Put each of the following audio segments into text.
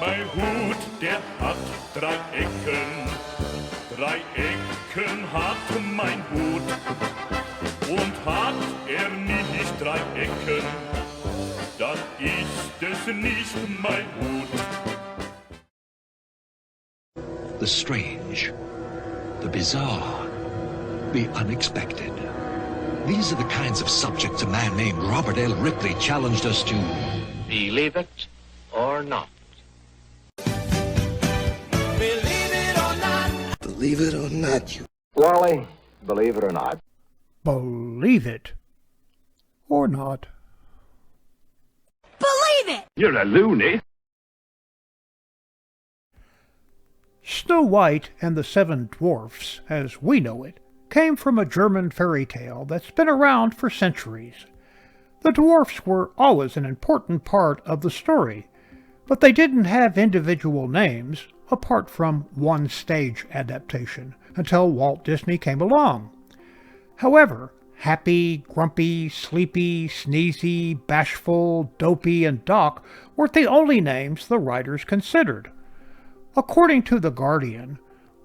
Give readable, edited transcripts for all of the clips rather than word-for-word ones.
Mein Hut, der hat 3 Ecken. 3 Ecken hat mein Hut. Und hat er nicht 3 Ecken, dann ist es nicht mein Hut. The strange, the bizarre, the unexpected. These are the kinds of subjects a man named Robert L. Ripley challenged us to believe it or not. Believe it or not. Believe it or not, you. Wally, believe it or not. Believe it or not. Believe it! You're a loony. Snow White and the Seven Dwarfs, as we know it, came from a German fairy tale that's been around for centuries. The dwarfs were always an important part of the story, but they didn't have individual names apart from one stage adaptation until Walt Disney came along. However, Happy, Grumpy, Sleepy, Sneezy, Bashful, Dopey, and Doc weren't the only names the writers considered. According to The Guardian,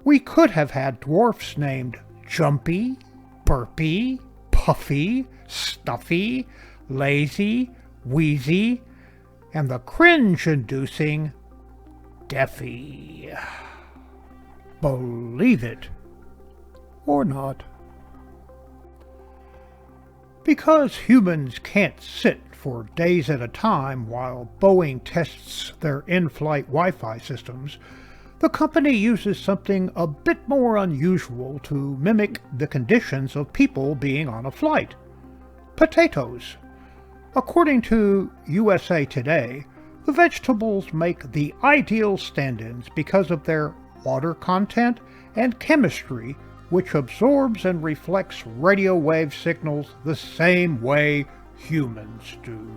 we could have had dwarfs named Jumpy, Burpy, Puffy, Stuffy, Lazy, Wheezy, and the cringe-inducing Deafy. Believe it or not. Because humans can't sit for days at a time while Boeing tests their in-flight Wi-Fi systems, the company uses something a bit more unusual to mimic the conditions of people being on a flight. Potatoes. According to USA Today, the vegetables make the ideal stand-ins because of their water content and chemistry, which absorbs and reflects radio wave signals the same way humans do.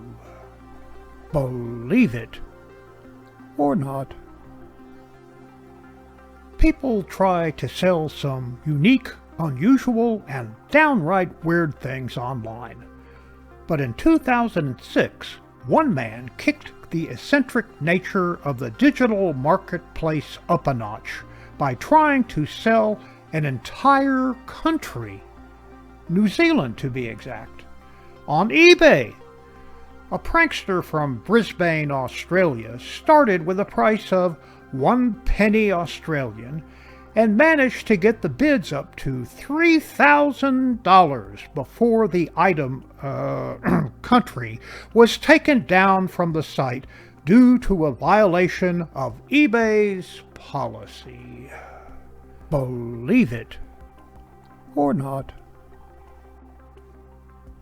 Believe it or not. People try to sell some unique, unusual, and downright weird things online. But in 2006, one man kicked the eccentric nature of the digital marketplace up a notch by trying to sell an entire country, New Zealand to be exact, on eBay. A prankster from Brisbane, Australia started with a price of 1 penny Australian and managed to get the bids up to $3,000 before the item country was taken down from the site due to a violation of eBay's policy. Believe it or not.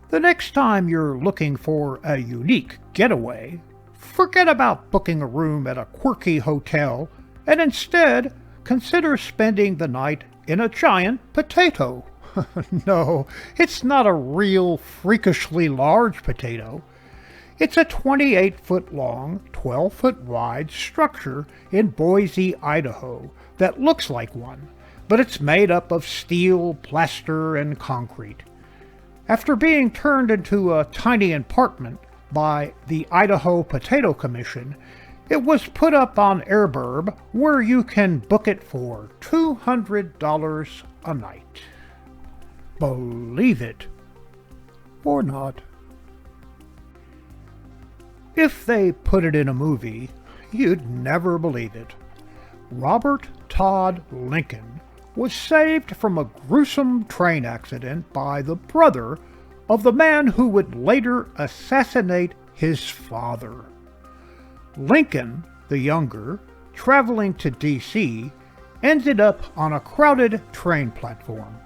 The next time you're looking for a unique getaway, forget about booking a room at a quirky hotel and instead consider spending the night in a giant potato. No, it's not a real freakishly large potato. It's a 28-foot long, 12-foot wide structure in Boise, Idaho that looks like one, but it's made up of steel, plaster, and concrete. After being turned into a tiny apartment by the Idaho Potato Commission, it was put up on Airburb, where you can book it for $200 a night. Believe it or not. If they put it in a movie, you'd never believe it. Robert Todd Lincoln was saved from a gruesome train accident by the brother of the man who would later assassinate his father. Lincoln, the younger, traveling to D.C., ended up on a crowded train platform.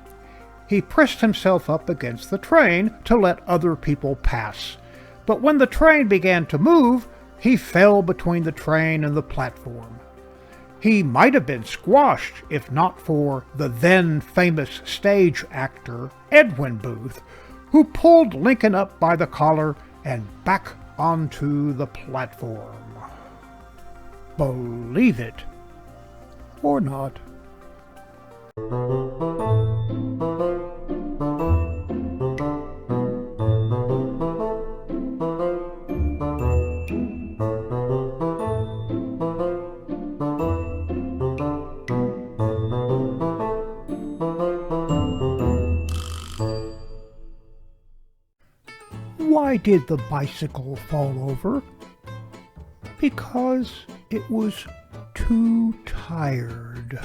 He pressed himself up against the train to let other people pass, but when the train began to move, he fell between the train and the platform. He might have been squashed if not for the then famous stage actor Edwin Booth, who pulled Lincoln up by the collar and back onto the platform. Believe it or not. Why did the bicycle fall over? Because it was too tired.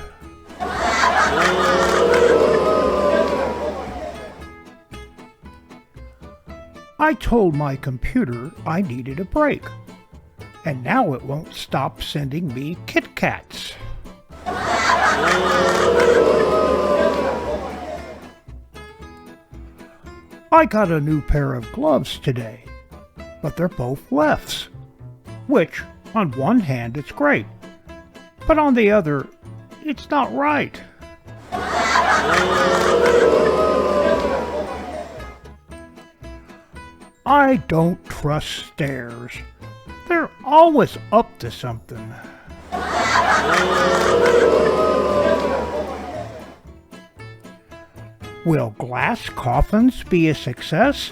I told my computer I needed a break, and now it won't stop sending me Kit Kats. I got a new pair of gloves today, but they're both lefts, which, on one hand, it's great, but on the other, it's not right. I don't trust stairs. They're always up to something. Will glass coffins be a success?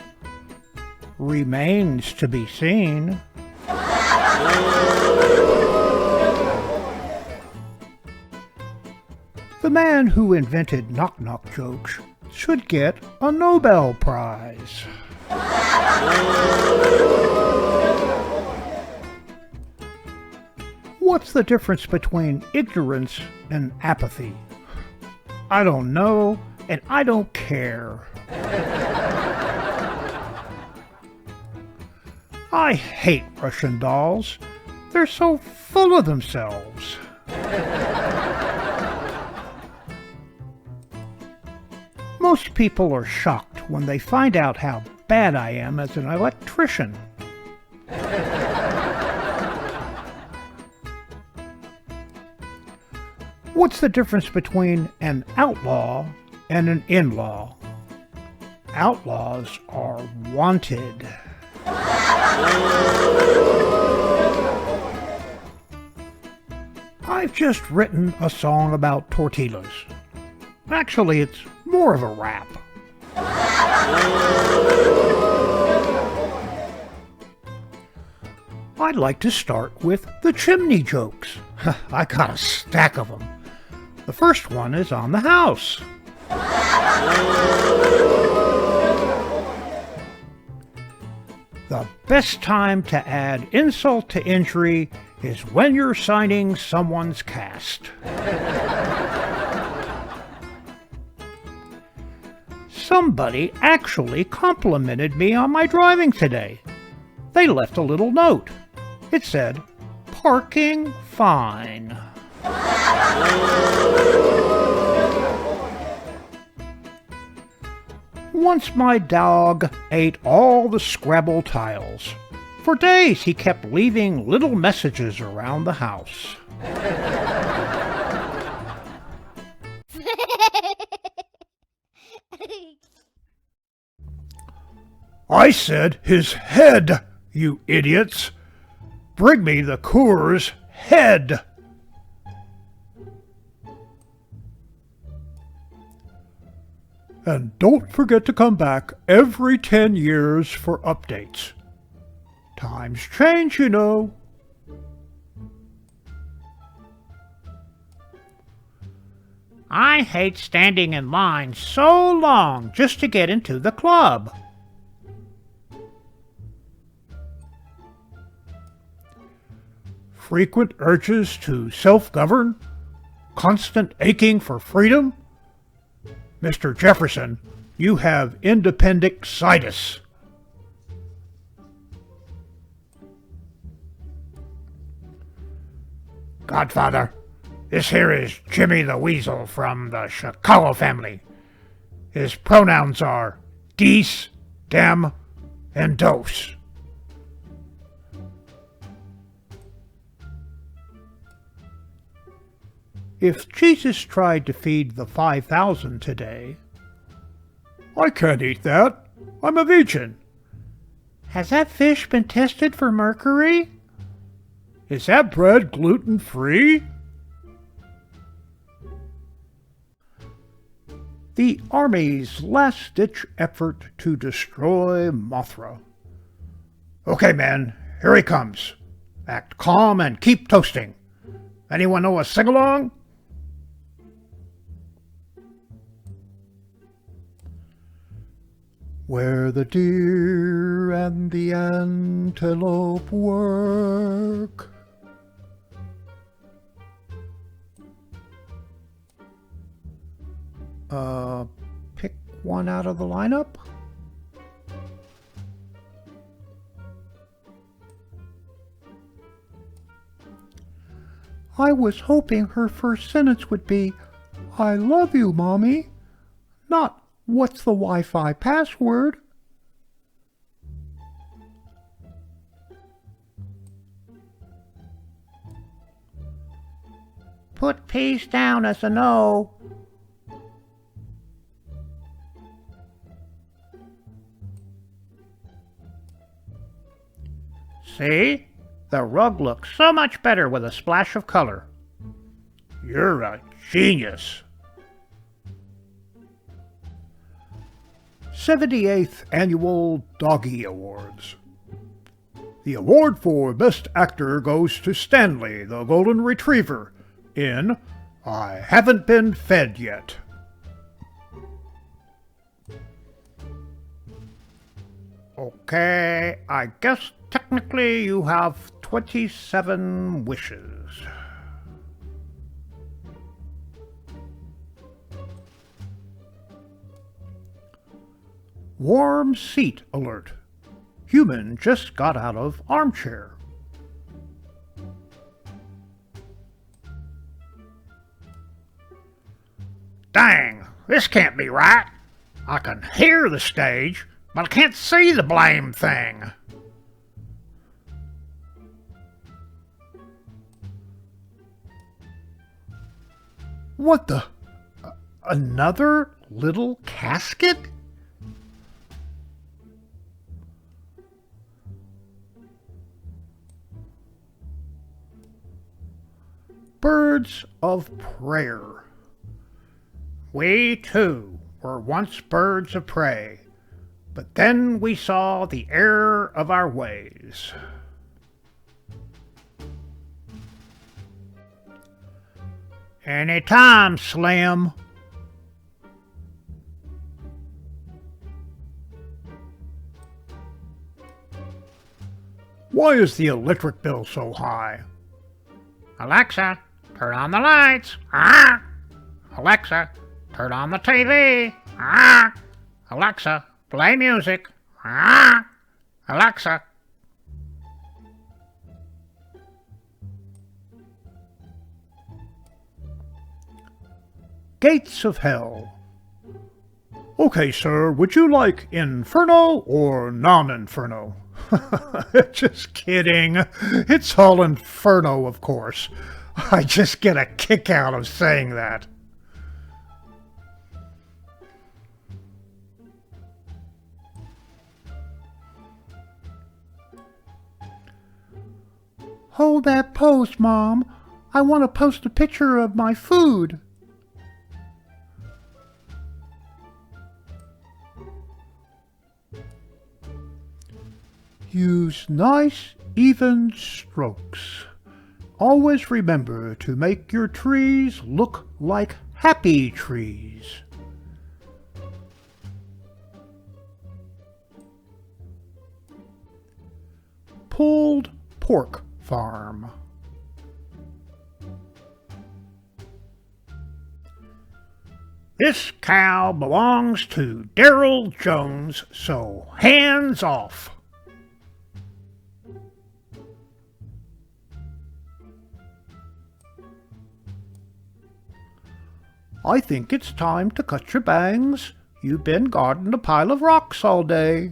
Remains to be seen. The man who invented knock-knock jokes should get a Nobel Prize. What's the difference between ignorance and apathy? I don't know, and I don't care. I hate Russian dolls. They're so full of themselves. Most people are shocked when they find out how bad I am as an electrician. What's the difference between an outlaw and an in-law? Outlaws are wanted. I've just written a song about tortillas. Actually, it's more of a rap. I'd like to start with the chimney jokes. I got a stack of them. The first one is on the house. The best time to add insult to injury is when you're signing someone's cast. Somebody actually complimented me on my driving today. They left a little note. It said, "Parking fine." Once my dog ate all the Scrabble tiles. For days he kept leaving little messages around the house. I said his head, you idiots! Bring me the Coors head! And don't forget to come back every 10 years for updates. Times change, you know. I hate standing in line so long just to get into the club. Frequent urges to self-govern? Constant aching for freedom? Mr. Jefferson, you have independicitis. Godfather, this here is Jimmy the Weasel from the Chicago family. His pronouns are dies, dem, and dos. If Jesus tried to feed the 5,000 today, I can't eat that. I'm a vegan. Has that fish been tested for mercury? Is that bread gluten-free? The Army's last-ditch effort to destroy Mothra. Okay, men, here he comes. Act calm and keep toasting. Anyone know a sing-along? where the deer and the antelope work. Pick one out of the lineup. I was hoping her first sentence would be, "I love you, Mommy," not "What's the Wi-Fi password?" Put peace down as a no. See? The rug looks so much better with a splash of color. You're a genius. 78th Annual Doggy Awards. The award for Best Actor goes to Stanley, the Golden Retriever, in I Haven't Been Fed Yet. Okay, I guess technically you have 27 wishes. Warm seat alert. Human just got out of armchair. Dang, this can't be right. I can hear the stage, but I can't see the blame thing. What the? Another little casket? Birds of Prayer. We, too, were once birds of prey, but then we saw the error of our ways. Anytime, Slim. Why is the electric bill so high? Alexa, turn on the lights. Ah! Alexa, turn on the TV. Ah! Alexa, play music. Ah! Alexa. Gates of Hell. Okay, sir, would you like Inferno or non-Inferno? Just kidding. It's all Inferno, of course. I just get a kick out of saying that. Hold that pose, Mom. I want to post a picture of my food. Use nice, even strokes. Always remember to make your trees look like happy trees. Pulled Pork Farm. This cow belongs to Daryl Jones, so hands off. I think it's time to cut your bangs. You've been guarding a pile of rocks all day.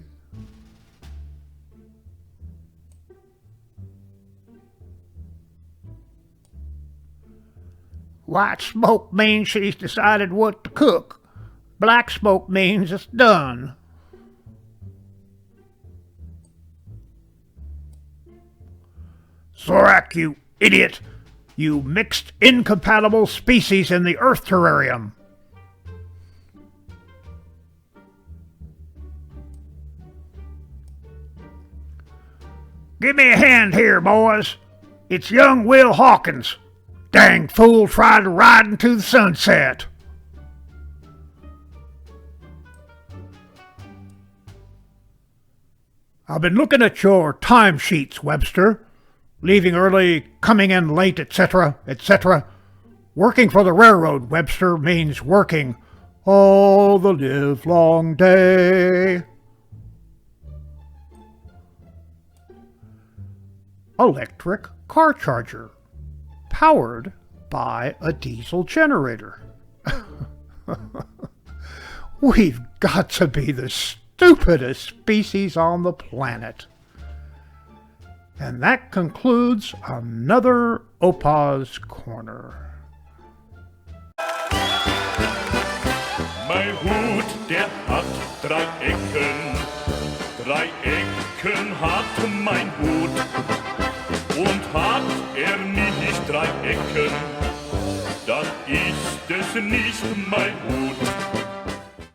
White smoke means she's decided what to cook. Black smoke means it's done. Zorak, you idiot! You mixed incompatible species in the Earth terrarium. Give me a hand here, boys. It's young Will Hawkins. Dang fool tried to ride into the sunset. I've been looking at your timesheets, Webster. Leaving early, coming in late, etc., etc. Working for the railroad, Webster, means working all the livelong day. Electric car charger, powered by a diesel generator. We've got to be the stupidest species on the planet. And that concludes another Opa's Corner. Mein Hut, der hat 3 Ecken. 3 Ecken hat mein Hut. Und hat er nicht 3 Ecken, dann ist es nicht mein Hut.